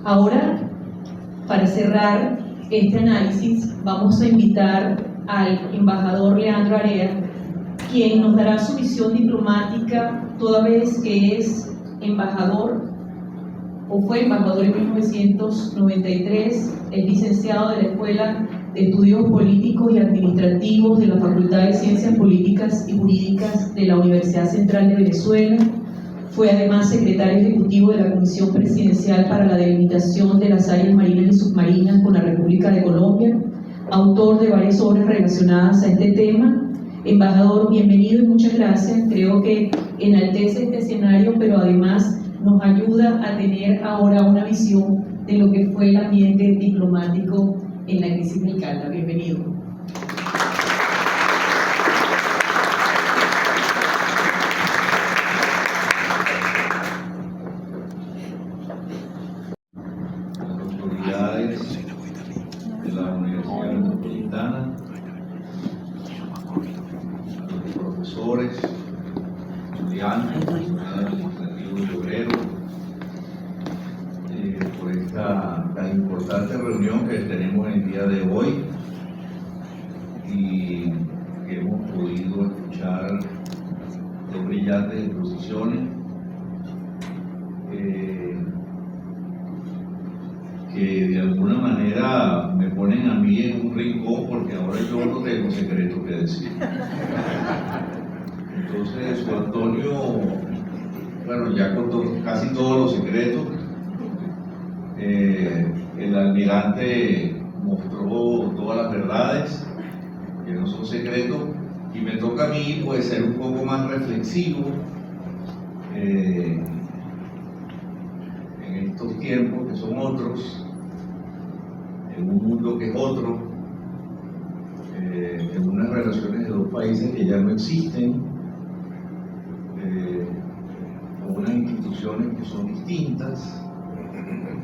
Ahora, para cerrar este análisis, vamos a invitar al embajador Leandro Area, quien nos dará su visión diplomática, toda vez que es embajador o fue embajador en 1993, es licenciado de la Escuela de Estudios Políticos y Administrativos de la Facultad de Ciencias Políticas y Jurídicas de la Universidad Central de Venezuela. Fue además secretario ejecutivo de la Comisión Presidencial para la Delimitación de las Áreas Marinas y Submarinas con la República de Colombia, autor de varias obras relacionadas a este tema. Embajador, bienvenido y muchas gracias. Creo que enaltece este escenario, pero además nos ayuda a tener ahora una visión de lo que fue el ambiente diplomático en la crisis del Calda. Bienvenido. Autoridades de la Universidad Metropolitana, los profesores, estudiantes, personal administrativo y obrero, por esta tan importante reunión que tenemos el día de hoy y que hemos podido escuchar dos brillantes exposiciones que de alguna manera me ponen a mí en un rincón, porque ahora yo no tengo secreto que decir. Entonces, Juan Antonio, bueno, ya contó casi todos los secretos. El almirante mostró todas las verdades, que no son secretos, y me toca a mí pues ser un poco más reflexivo en estos tiempos que son otros, en un mundo que es otro, en unas relaciones de dos países que ya no existen, con unas instituciones que son distintas,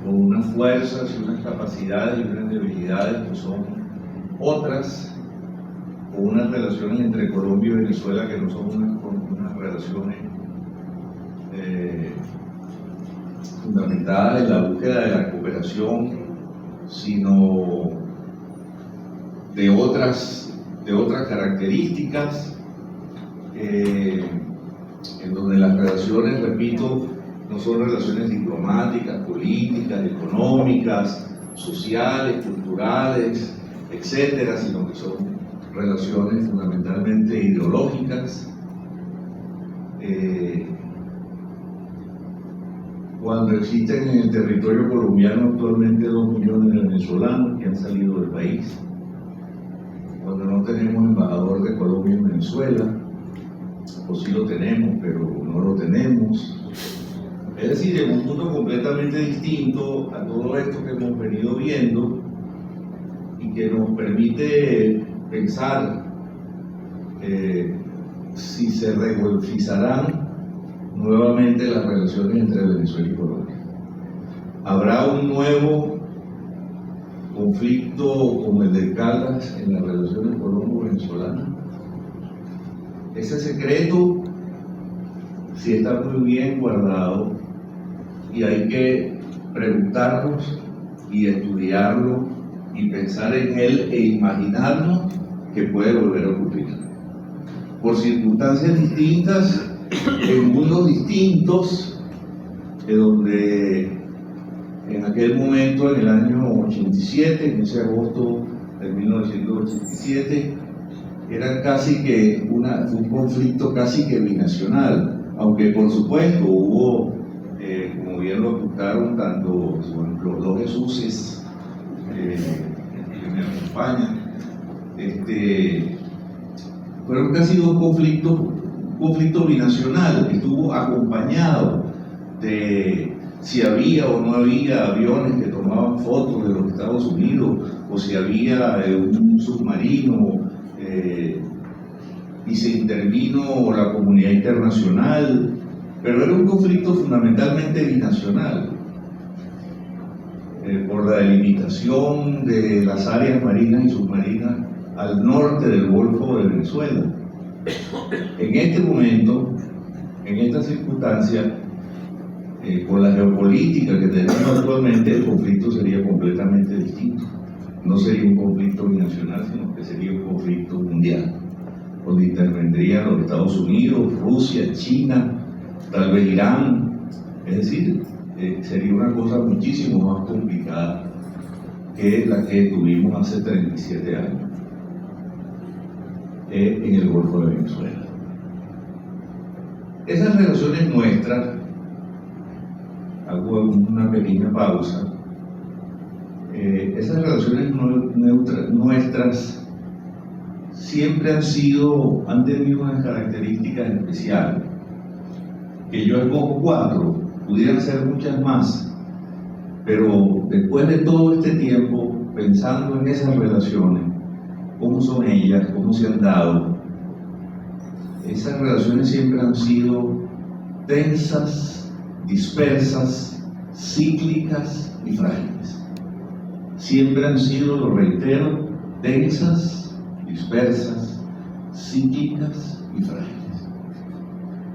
con unas fuerzas y unas capacidades y unas debilidades que son otras, con unas relaciones entre Colombia y Venezuela que no son unas relaciones fundamentadas en la búsqueda de la cooperación, sino de otras características, en donde las relaciones, repito, no son relaciones diplomáticas, políticas, económicas, sociales, culturales, etcétera, sino que son relaciones fundamentalmente ideológicas. Cuando existen en el territorio colombiano actualmente 2 millones de venezolanos que han salido del país, cuando no tenemos embajador de Colombia en Venezuela, o sí lo tenemos, pero no lo tenemos. Es decir, en un mundo completamente distinto a todo esto que hemos venido viendo y que nos permite pensar si se regolfizarán nuevamente las relaciones entre Venezuela y Colombia. ¿Habrá un nuevo conflicto como el de Caldas en las relaciones colombo-venezolanas? Ese secreto sí está muy bien guardado y hay que preguntarnos y estudiarlo y pensar en él e imaginarnos que puede volver a ocurrir. Por circunstancias distintas, en mundos distintos, de donde en aquel momento, en el año 87, en ese agosto de 1987, era casi que un conflicto casi que binacional, aunque por supuesto hubo, como bien lo apuntaron tanto los dos Jesuses que me acompañan, fueron casi dos conflictos, un conflicto binacional que estuvo acompañado de si había o no había aviones que tomaban fotos de los Estados Unidos, o si había un submarino, y se intervino la comunidad internacional, pero era un conflicto fundamentalmente binacional, por la delimitación de las áreas marinas y submarinas al norte del Golfo de Venezuela. En este momento, en esta circunstancia, con la geopolítica que tenemos actualmente, el conflicto sería completamente distinto. No sería un conflicto binacional, sino que sería un conflicto mundial, donde intervendrían los Estados Unidos, Rusia, China, tal vez Irán. Es decir, sería una cosa muchísimo más complicada que la que tuvimos hace 37 años en el Golfo de Venezuela. Esas relaciones nuestras, hago una pequeña pausa, esas relaciones nuestras siempre han tenido unas características especiales, que yo escojo 4, pudieran ser muchas más, pero después de todo este tiempo, pensando en esas relaciones, cómo son ellas, cómo se han dado, esas relaciones siempre han sido tensas, dispersas, cíclicas y frágiles. Siempre han sido, lo reitero, tensas, dispersas, cíclicas y frágiles.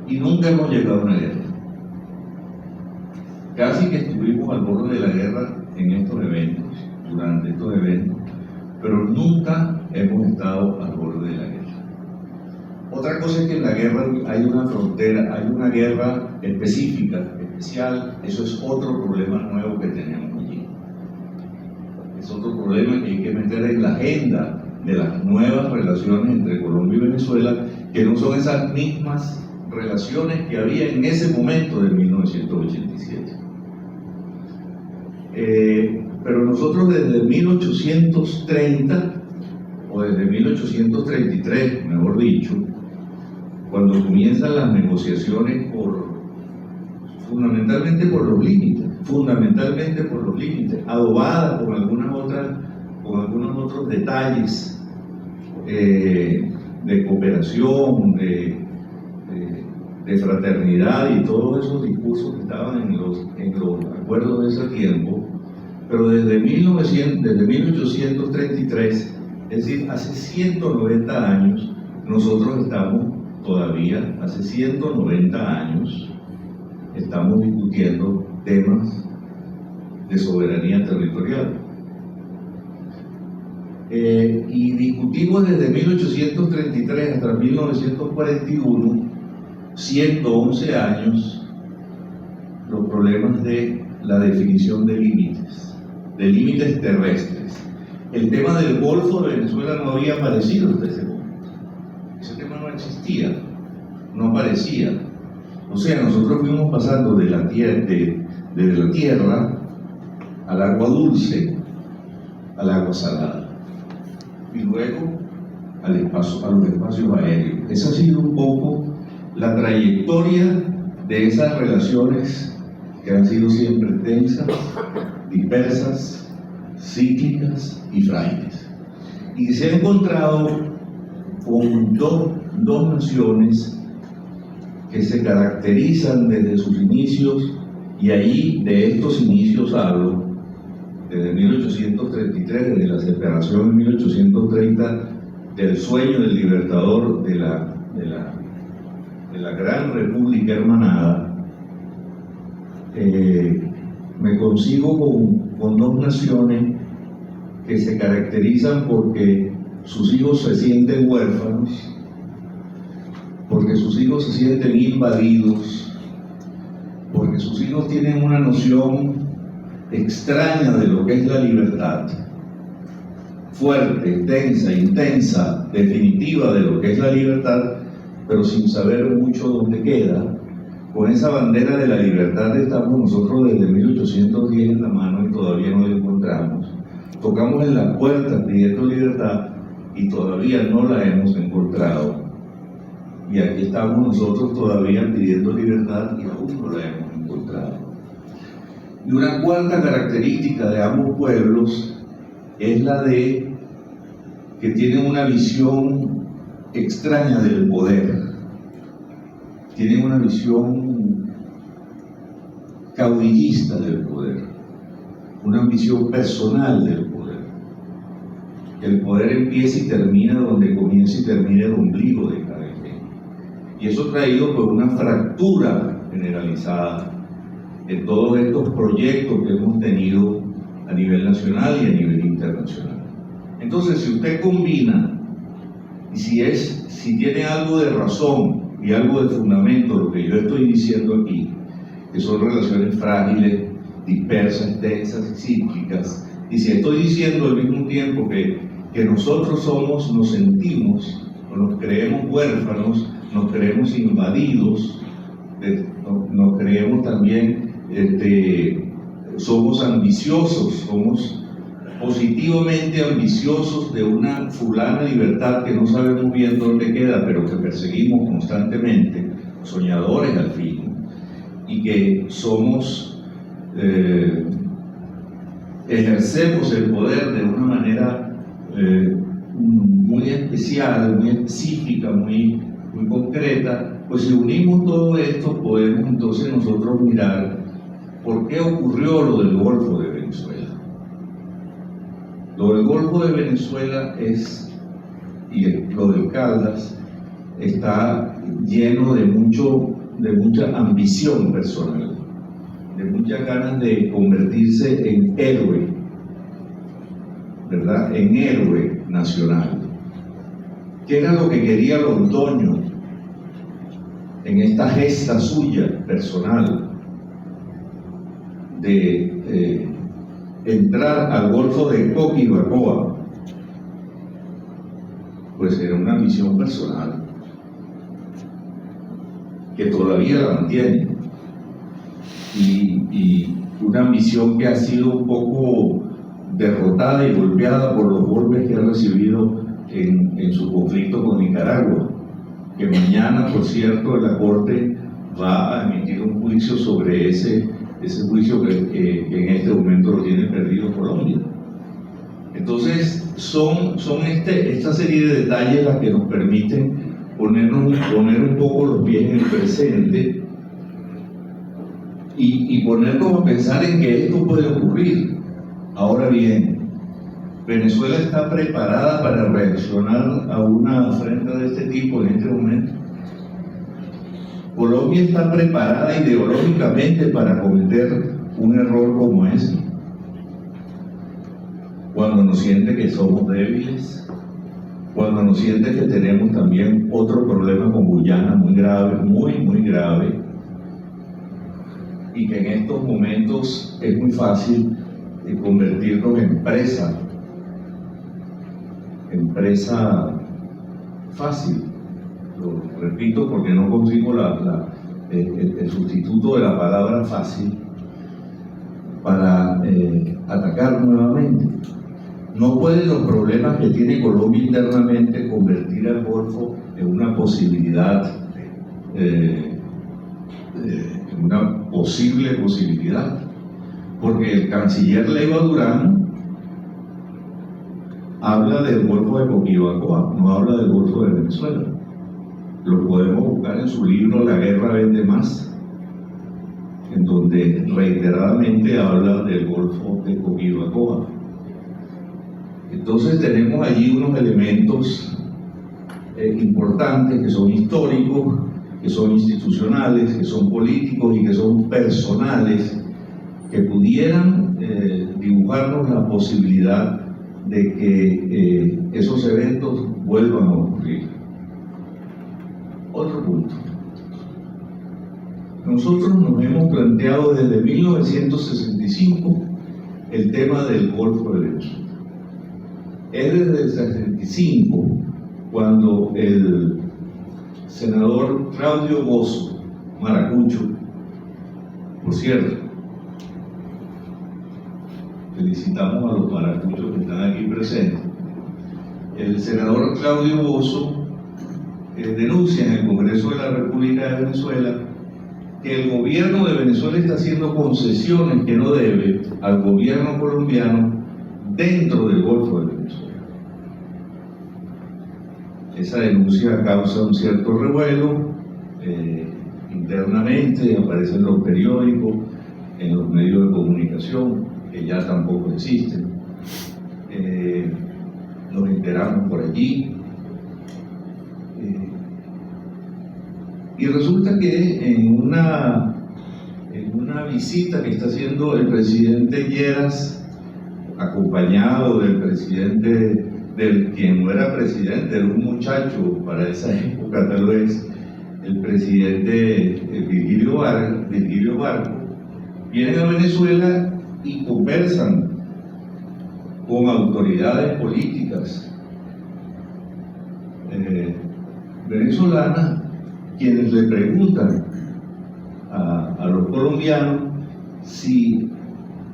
Y nunca hemos llegado a una guerra. Casi que estuvimos al borde de la guerra en estos eventos, durante estos eventos, pero nunca hemos estado al borde de la guerra. Otra cosa es que en la guerra hay una frontera, hay una guerra específica, especial. Eso es otro problema nuevo que tenemos allí. Es otro problema que hay que meter en la agenda de las nuevas relaciones entre Colombia y Venezuela, que no son esas mismas relaciones que había en ese momento de 1987. Pero nosotros desde 1830, o desde 1833, mejor dicho, cuando comienzan las negociaciones fundamentalmente por los límites, adobadas con algunos otros detalles de cooperación, de fraternidad y todos esos discursos que estaban en los acuerdos de ese tiempo, pero desde 1833, es decir, hace 190 años, nosotros estamos todavía, hace 190 años, estamos discutiendo temas de soberanía territorial. Y discutimos desde 1833 hasta 1941, 111 años, los problemas de la definición de límites terrestres. El tema del Golfo de Venezuela no había aparecido hasta ese momento. Ese tema no existía, no aparecía. O sea, nosotros fuimos pasando de la tierra al agua dulce, al agua salada, y luego a los espacios aéreos. Esa ha sido un poco la trayectoria de esas relaciones que han sido siempre tensas, dispersas, cíclicas y frágiles. Y se ha encontrado con dos naciones que se caracterizan desde sus inicios, y ahí de estos inicios hablo, desde 1833, desde la separación en 1830, del sueño del libertador de la gran república hermanada. Me consigo con dos naciones que se caracterizan porque sus hijos se sienten huérfanos, porque sus hijos se sienten invadidos, porque sus hijos tienen una noción extraña de lo que es la libertad, fuerte, tensa, intensa, definitiva de lo que es la libertad, pero sin saber mucho dónde queda. Con esa bandera de la libertad estamos nosotros desde 1810 en la mano y todavía no la encontramos. Tocamos en las puertas pidiendo libertad y todavía no la hemos encontrado. Y aquí estamos nosotros todavía pidiendo libertad y aún no la hemos encontrado. Y una cuarta característica de ambos pueblos es la de que tienen una visión extraña del poder. Tienen una visión caudillista del poder, una visión personal del poder. El poder empieza y termina donde comienza y termina el ombligo de cada quien. Y eso traído por una fractura generalizada de todos estos proyectos que hemos tenido a nivel nacional y a nivel internacional. Entonces, si usted combina, y si tiene algo de razón y algo de fundamento lo que yo estoy diciendo aquí, que son relaciones frágiles, dispersas, tensas y cíclicas, y si estoy diciendo al mismo tiempo que nosotros nos sentimos, o nos creemos huérfanos, nos creemos invadidos, nos creemos también, somos ambiciosos, somos positivamente ambiciosos de una fulana libertad que no sabemos bien dónde queda, pero que perseguimos constantemente, soñadores al fin, y que somos, ejercemos el poder de una manera muy especial, muy específica, muy concreta. Pues si unimos todo esto, podemos entonces nosotros mirar por qué ocurrió lo del Golfo de Venezuela. Lo del Golfo de Venezuela y lo del Caldas, está lleno de mucha ambición personal, de muchas ganas de convertirse en héroe, ¿verdad? En héroe nacional. ¿Qué era lo que quería Londoño en esta gesta suya personal de entrar al Golfo de Coquibacoa? Pues era una ambición personal que todavía la mantiene, y una ambición que ha sido un poco derrotada y golpeada por los golpes que ha recibido en su conflicto con Nicaragua, que mañana, por cierto, la Corte va a emitir un juicio sobre ese juicio que en este momento lo tiene perdido Colombia. Entonces son esta serie de detalles las que nos permiten poner un poco los pies en el presente y ponernos a pensar en que esto puede ocurrir. Ahora bien, ¿Venezuela está preparada para reaccionar a una afrenta de este tipo en este momento? ¿Colombia está preparada ideológicamente para cometer un error como ese? Cuando nos siente que somos débiles, cuando nos siente que tenemos también otro problema con Guyana muy grave, muy grave, y que en estos momentos es muy fácil convertirnos en presa fácil. Lo repito porque no consigo el sustituto de la palabra fácil para atacar nuevamente. No pueden los problemas que tiene Colombia internamente convertir al Golfo en una posibilidad, una posible posibilidad, porque el canciller Leiva Durán habla del Golfo de Coquibacoa, no habla del Golfo de Venezuela. Lo podemos buscar en su libro La guerra vende más, en donde reiteradamente habla del Golfo de Coquibacoa. Entonces tenemos allí unos elementos importantes que son históricos, que son institucionales, que son políticos y que son personales, que pudieran dibujarnos la posibilidad de que esos eventos vuelvan a ocurrir. Otro punto. Nosotros nos hemos planteado desde 1965 el tema del Golfo de Venezuela. Es desde el 65 cuando el senador Claudio Bozo Maracucho, por cierto, felicitamos a los maracuchos que están aquí presentes, el senador Claudio Bozo denuncia en el Congreso de la República de Venezuela que el gobierno de Venezuela está haciendo concesiones que no debe al gobierno colombiano dentro del Golfo de Venezuela. Esa denuncia causa un cierto revuelo internamente, aparece en los periódicos, en los medios de comunicación, que ya tampoco existen. Nos enteramos por allí. Y resulta que en en una visita que está haciendo el presidente Lleras, acompañado del presidente, del quien no era presidente, era un muchacho para esa época tal vez, el presidente Virgilio Barco, vienen a Venezuela y conversan con autoridades políticas venezolanas, quienes le preguntan a los colombianos si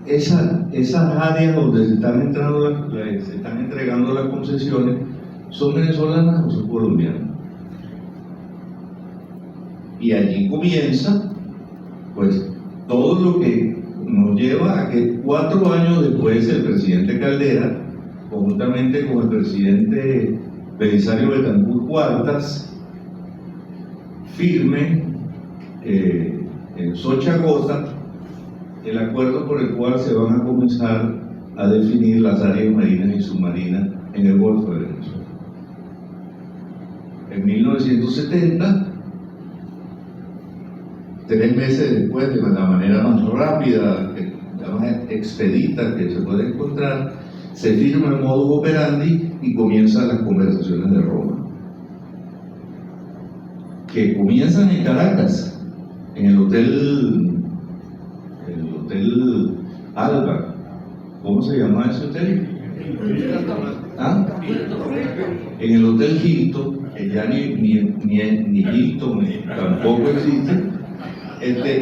esas áreas donde se están entregando las concesiones son venezolanas o son colombianas. Y allí comienza pues todo lo que nos lleva a que 4 años después el presidente Caldera, conjuntamente con el presidente Belisario Betancur Cuartas, firme en Sochagota el acuerdo por el cual se van a comenzar a definir las áreas marinas y submarinas en el Golfo de Venezuela. En 1970, 3 meses después, de la manera más rápida, la más expedita que se puede encontrar, se firma el modus operandi y comienzan las conversaciones de Roma, que comienzan en Caracas, en el Hotel Alba. ¿Cómo se llama ese hotel? ¿Ah? En el Hotel Hilton, que ya ni Hilton tampoco existe,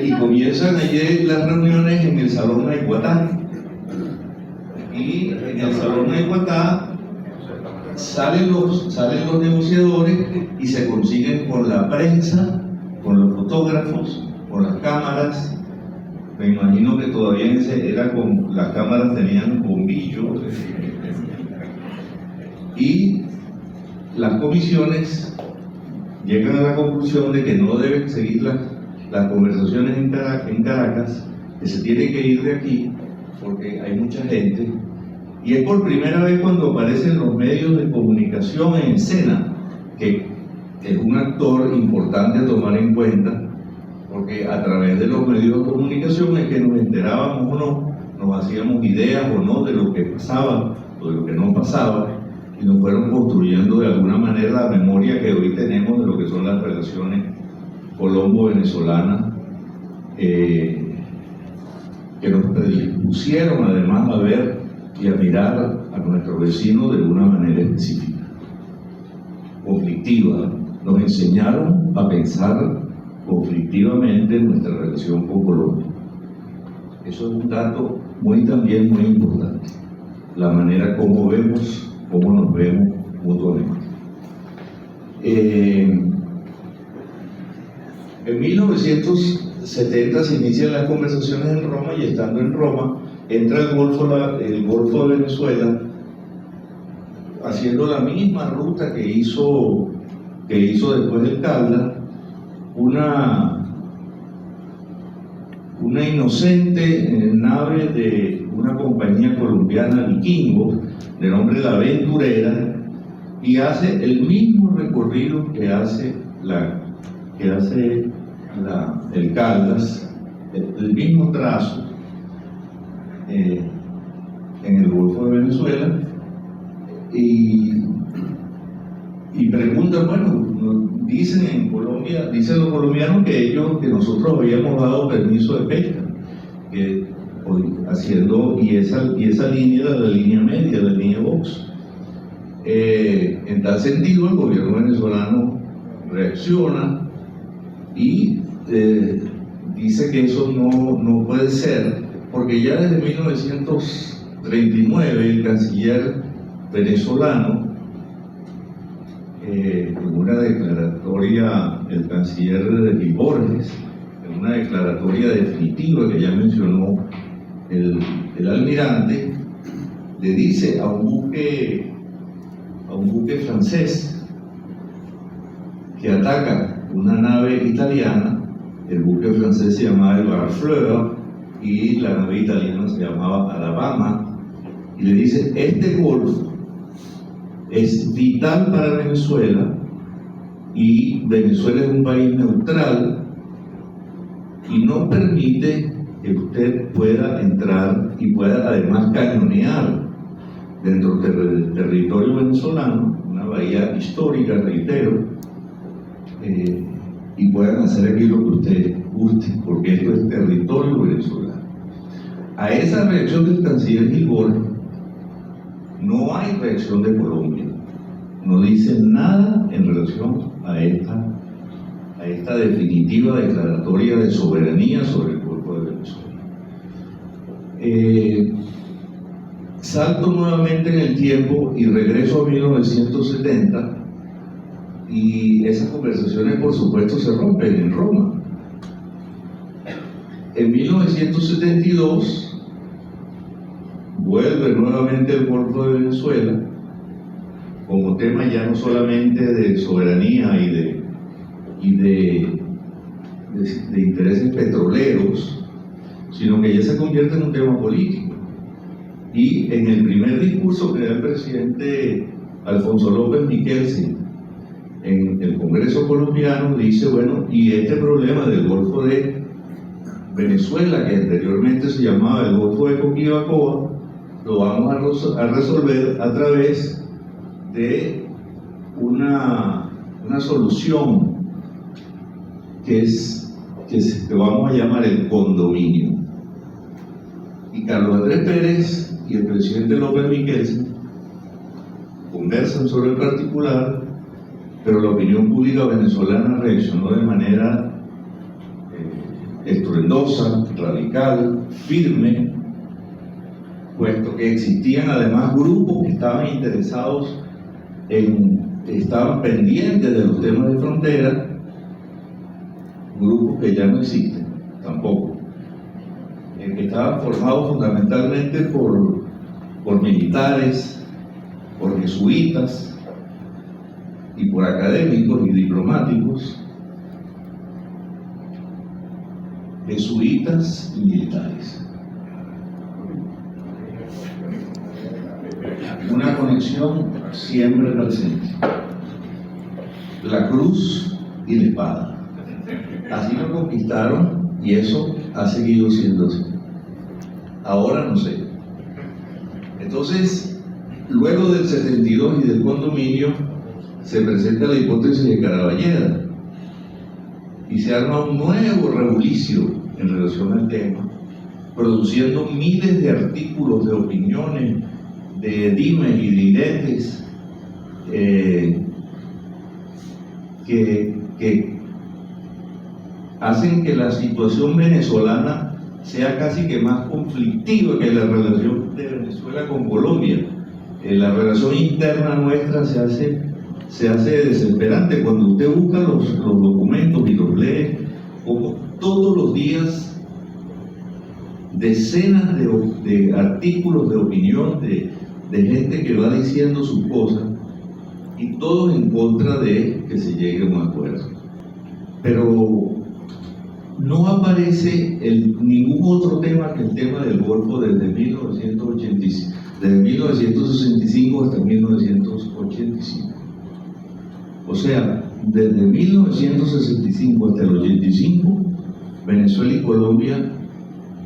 y comienzan allí las reuniones en el Salón Naiguatá. Y en el Salón Naiguatá salen los negociadores y se consiguen con la prensa, con los fotógrafos, con las cámaras. Me imagino que todavía las cámaras tenían bombillos, y las comisiones llegan a la conclusión de que no deben seguir las conversaciones en Caracas, que se tiene que ir de aquí porque hay mucha gente. Y es por primera vez cuando aparecen los medios de comunicación en escena, que es un actor importante a tomar en cuenta, porque a través de los medios de comunicación es que nos enterábamos o no, nos hacíamos ideas o no de lo que pasaba o de lo que no pasaba, y nos fueron construyendo de alguna manera la memoria que hoy tenemos de lo que son las relaciones colombo-venezolanas, que nos predispusieron además a ver y a mirar a nuestro vecino de una manera específica, conflictiva. Nos enseñaron a pensar conflictivamente nuestra relación con Colombia. Eso es un dato también muy importante, la manera cómo nos vemos mutuamente. En 1970 se inician las conversaciones en Roma, y estando en Roma entra el Golfo de Venezuela, haciendo la misma ruta que hizo después del Caldas, una inocente nave de una compañía colombiana Vikingo de nombre La Aventurera, y hace el mismo recorrido que hace el Caldas, el mismo trazo en el Golfo de Venezuela, y preguntan, bueno, dicen en Colombia, dicen los colombianos que nosotros habíamos dado permiso de pesca, y esa línea era la línea media, la línea box. En tal sentido, el gobierno venezolano reacciona y dice que eso no puede ser, porque ya desde 1939 el canciller venezolano, en una declaratoria, el canciller de Borges, en una declaratoria definitiva que ya mencionó el almirante, le dice a un buque francés que ataca una nave italiana. El buque francés se llamaba el Barfleur y la nave italiana se llamaba Alabama, y le dice: este golfo es vital para Venezuela, y Venezuela es un país neutral y no permite que usted pueda entrar y pueda además cañonear dentro del territorio venezolano, una bahía histórica, reitero, y puedan hacer aquí lo que usted guste, porque esto es territorio venezolano. A esa reacción del canciller Gilbert no hay reacción de Colombia, no dice nada en relación a esta definitiva declaratoria de soberanía sobre el Golfo de Venezuela. Salto nuevamente en el tiempo y regreso a 1970, y esas conversaciones por supuesto se rompen en Roma. En 1972 vuelve nuevamente el Golfo de Venezuela como tema ya no solamente de soberanía y de intereses petroleros, sino que ya se convierte en un tema político. Y en el primer discurso que da el presidente Alfonso López Michelsen en el Congreso colombiano dice, bueno, y este problema del Golfo de Venezuela, que anteriormente se llamaba el Golfo de Coquibacoa, lo vamos a resolver a través de una solución que vamos a llamar el condominio. Y Carlos Andrés Pérez y el presidente López Michelsen conversan sobre el particular, pero la opinión pública venezolana reaccionó de manera estruendosa, radical, firme, puesto que existían además grupos que estaban interesados estaban pendientes de los temas de frontera, grupos que ya no existen tampoco, que estaban formados fundamentalmente por militares, por jesuitas y por académicos y diplomáticos, jesuitas y militares. Una conexión siempre presente. La cruz y la espada. Así lo conquistaron y eso ha seguido siendo así. Ahora no sé. Entonces, luego del 72 y del condominio, se presenta la hipótesis de Caraballeda y se arma un nuevo rebulicio en relación al tema, produciendo miles de artículos, de opiniones, de dimes y diretes que hacen que la situación venezolana sea casi que más conflictiva que la relación de Venezuela con Colombia. La relación interna nuestra se hace desesperante cuando usted busca los documentos y los lee, como todos los días decenas de artículos de opinión de gente que va diciendo sus cosas, y todos en contra de que se llegue a un acuerdo. Pero no aparece ningún otro tema que el tema del Golfo desde 1965 hasta 1985. O sea, desde 1965 hasta el 85, Venezuela y Colombia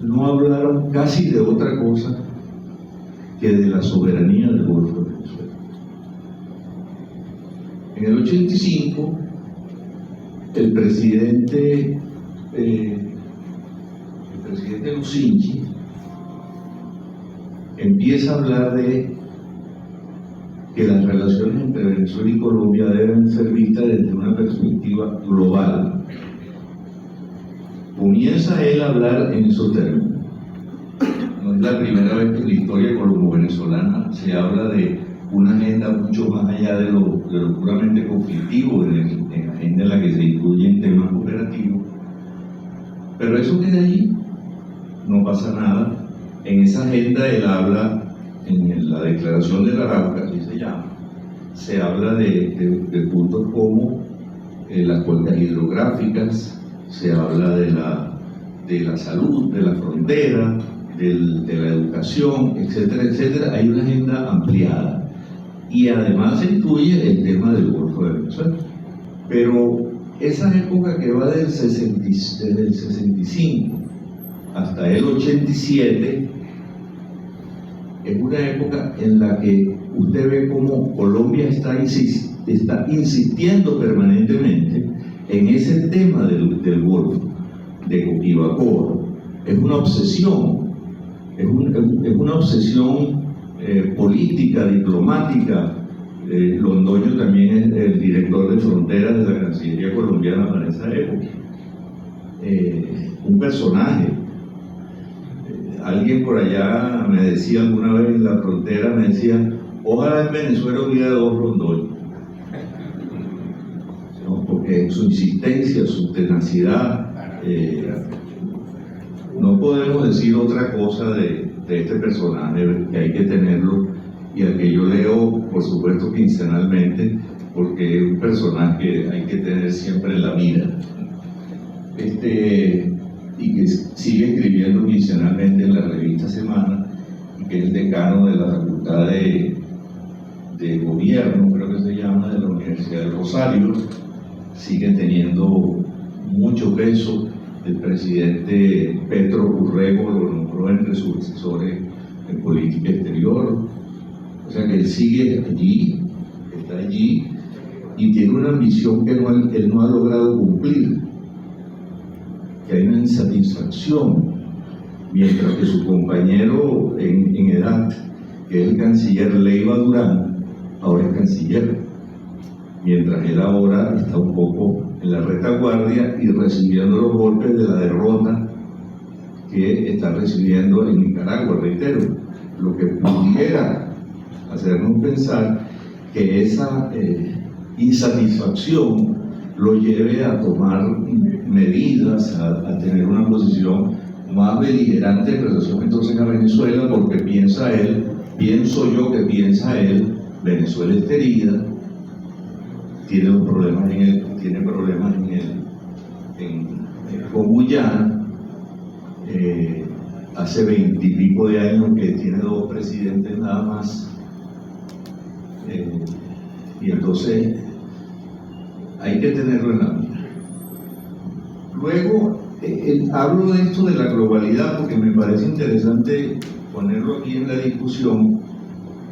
no hablaron casi de otra cosa que de la soberanía del Golfo de Venezuela. En el 85, el presidente Lucinchi empieza a hablar de que las relaciones entre Venezuela y Colombia deben ser vistas desde una perspectiva global. Comienza él a hablar en esos términos. No es la primera vez que en la historia colombo-venezolana se habla de una agenda mucho más allá de lo puramente conflictivo, en la agenda en la que se incluyen temas operativos. Pero eso queda allí, no pasa nada. En esa agenda él habla, en la declaración de la Arauca, así se llama, se habla de puntos como las cuencas hidrográficas, se habla de la salud, de la frontera, de la educación, etcétera, etcétera. Hay una agenda ampliada y además se incluye el tema del Golfo de Venezuela. Pero esa época que va desde el 65 hasta el 87, es una época en la que usted ve cómo Colombia está insistiendo permanentemente en ese tema del Golfo, de Coquibacoa. Es una obsesión, es una obsesión política, diplomática. Londoño también es el director de fronteras de la Cancillería colombiana para esa época. Un personaje. Alguien por allá me decía alguna vez en la frontera, me decía, ojalá en Venezuela hubiera dos Londoños. ¿No? Porque su insistencia, su tenacidad, no podemos decir otra cosa de este personaje, que hay que tenerlo, y al que yo leo, por supuesto, quincenalmente, porque es un personaje que hay que tener siempre en la mira. Y que sigue escribiendo quincenalmente en la revista Semana, y que es el decano de la Facultad de Gobierno, creo que se llama, de la Universidad del Rosario. Sigue teniendo mucho peso. El presidente Petro Urrego lo nombró entre sus asesores en política exterior. O sea que él sigue allí, está allí, y tiene una ambición que él no ha logrado cumplir, que hay una insatisfacción, mientras que su compañero en edad, que es el canciller Leiva Durán, ahora es canciller, mientras él ahora está un poco en la retaguardia y recibiendo los golpes de la derrota que está recibiendo en Nicaragua, reitero, lo que pudiera hacernos pensar que esa insatisfacción lo lleve a tomar medidas, a tener una posición más beligerante en relación entonces a Venezuela, porque pienso yo que piensa él, Venezuela está herida, tiene problemas con Guyana, hace 20 y pico de años que tiene dos presidentes nada más, y entonces hay que tenerlo en la mira. Luego, hablo de esto de la globalidad porque me parece interesante ponerlo aquí en la discusión,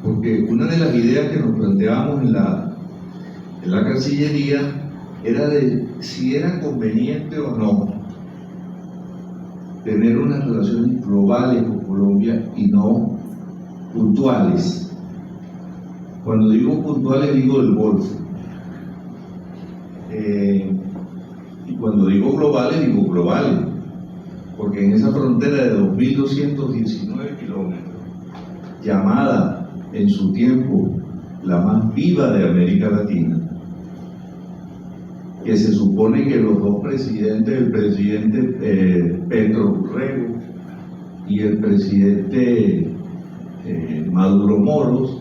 porque una de las ideas que nos planteábamos en la Cancillería era de si era conveniente o no tener unas relaciones globales con Colombia y no puntuales. Cuando digo puntuales digo del Golfo, y cuando digo globales porque en esa frontera de 2.219 kilómetros, llamada en su tiempo la más viva de América Latina, que se supone que los dos presidentes, el presidente Petro Urrego y el presidente Maduro Moros,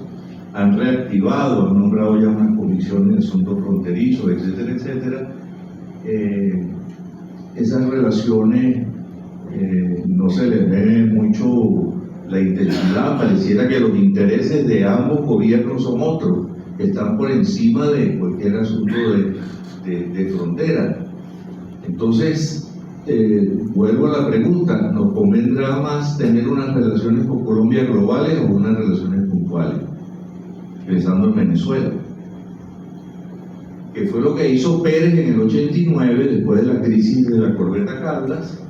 han reactivado, han nombrado ya una comisión de asuntos fronterizos, etcétera, etcétera. Esas relaciones no se les ve mucho la intensidad, pareciera que los intereses de ambos gobiernos son otros, que están por encima de cualquier asunto de frontera. Entonces, vuelvo a la pregunta, ¿nos convendrá más tener unas relaciones con Colombia globales o unas relaciones puntuales? Pensando en Venezuela, que fue lo que hizo Pérez en el 89, después de la crisis de la corbeta Caldas,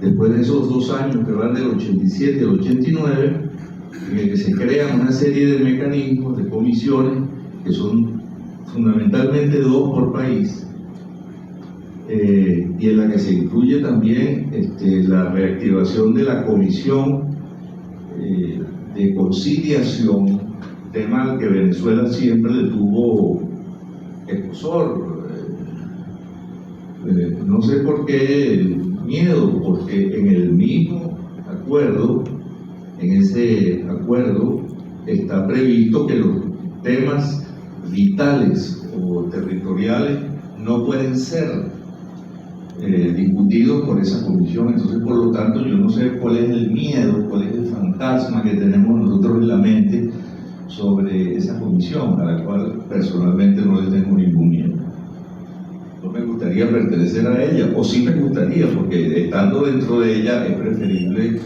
después de esos 2 años que van del 87 al 89, en el que se crean una serie de mecanismos, de comisiones, que son fundamentalmente 2 por país, y en la que se incluye también la reactivación de la comisión de conciliación, tema al que Venezuela siempre le tuvo escosor. No sé por qué miedo, porque en el mismo acuerdo, en ese acuerdo, está previsto que los temas vitales o territoriales no pueden ser discutidos por esa comisión. Entonces, por lo tanto, yo no sé cuál es el miedo, cuál es el fantasma que tenemos nosotros en la mente sobre esa comisión, a la cual personalmente no le tengo ningún miedo. No me gustaría gustaría pertenecer a ella, o sí me gustaría, porque estando dentro de ella es preferible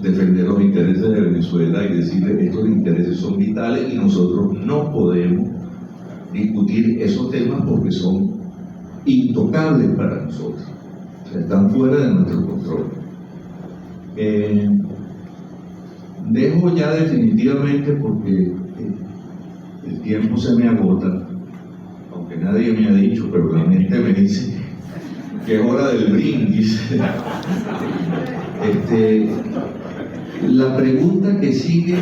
defender los intereses de Venezuela y decirle estos intereses son vitales y nosotros no podemos discutir esos temas porque son intocables para nosotros, o sea, están fuera de nuestro control. Dejo ya definitivamente porque el tiempo se me agota, aunque nadie me ha dicho, pero la mente me dice que es hora del brindis. La pregunta que sigue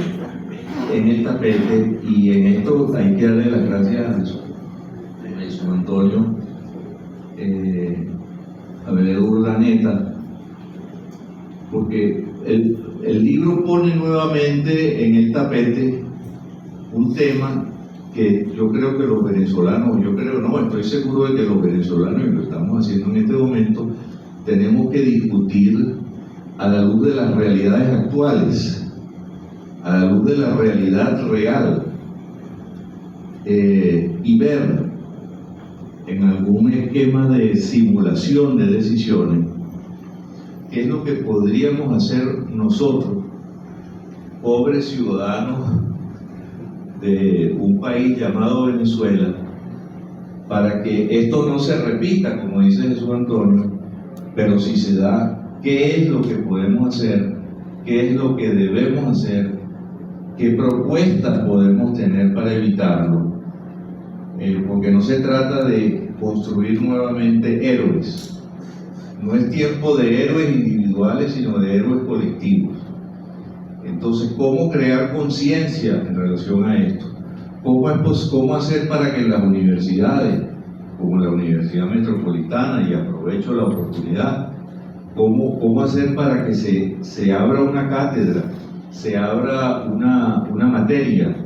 en el tapete, y en esto hay que darle las gracias a Jesús Antonio Avelero Urdaneta, porque el libro pone nuevamente en el tapete un tema que yo creo que los venezolanos, estoy seguro de que los venezolanos, y lo estamos haciendo en este momento, tenemos que discutir a la luz de las realidades actuales, a la luz de la realidad real, y ver en algún esquema de simulación de decisiones qué es lo que podríamos hacer nosotros, pobres ciudadanos de un país llamado Venezuela, para que esto no se repita, como dice Jesús Antonio, pero si se da, qué es lo que podemos hacer, qué es lo que debemos hacer, qué propuestas podemos tener para evitarlo, porque no se trata de construir nuevamente héroes, no es tiempo de héroes individuales, sino de héroes colectivos. Entonces, ¿cómo crear conciencia en relación a esto? ¿Cómo hacer para que las universidades, como la Universidad Metropolitana, y aprovecho la oportunidad, cómo hacer para que se abra una cátedra, se abra una materia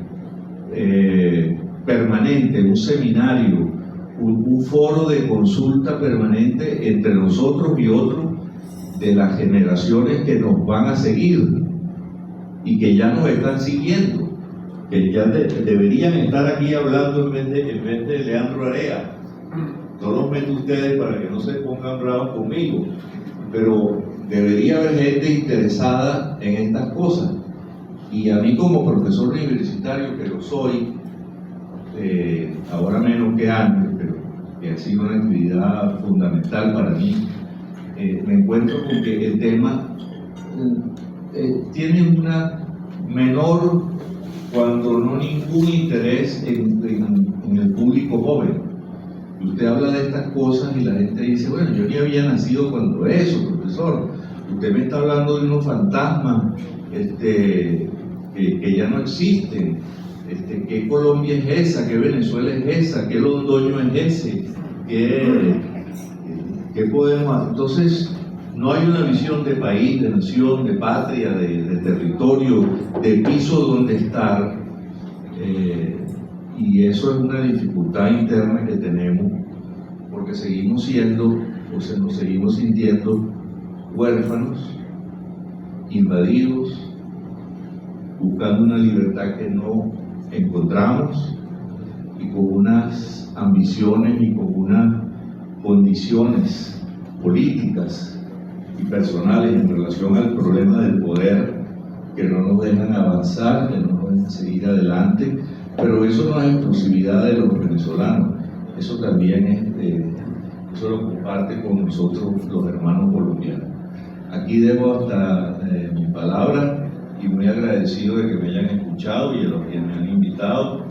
permanente, un seminario, un foro de consulta permanente entre nosotros y otros de las generaciones que nos van a seguir y que ya nos están siguiendo, que ya deberían estar aquí hablando en vez de Leandro Area. No los meto ustedes para que no se pongan bravos conmigo, pero debería haber gente interesada en estas cosas. Y a mí, como profesor universitario que lo soy, ahora menos que antes, pero que ha sido una actividad fundamental para mí, me encuentro con que el tema tiene una menor, cuando no ningún interés en el público joven. Y usted habla de estas cosas y la gente dice, bueno, yo ni había nacido cuando eso, profesor. Usted me está hablando de unos fantasmas que ya no existen. ¿Qué Colombia es esa? ¿Qué Venezuela es esa? ¿Qué Londoño es ese? ¿Qué podemos hacer? Entonces, no hay una visión de país, de nación, de patria, de territorio, de piso donde estar, y eso es una dificultad interna que tenemos, porque seguimos siendo, nos seguimos sintiendo huérfanos, invadidos, buscando una libertad que no encontramos, y con unas ambiciones y con unas condiciones políticas y personales en relación al problema del poder que no nos dejan avanzar, que no nos dejan seguir adelante. Pero eso no es exclusividad de los venezolanos, eso también eso lo comparte con nosotros los hermanos colombianos. Aquí dejo hasta mi palabra, y muy agradecido de que me hayan escuchado y a los que me han invitado.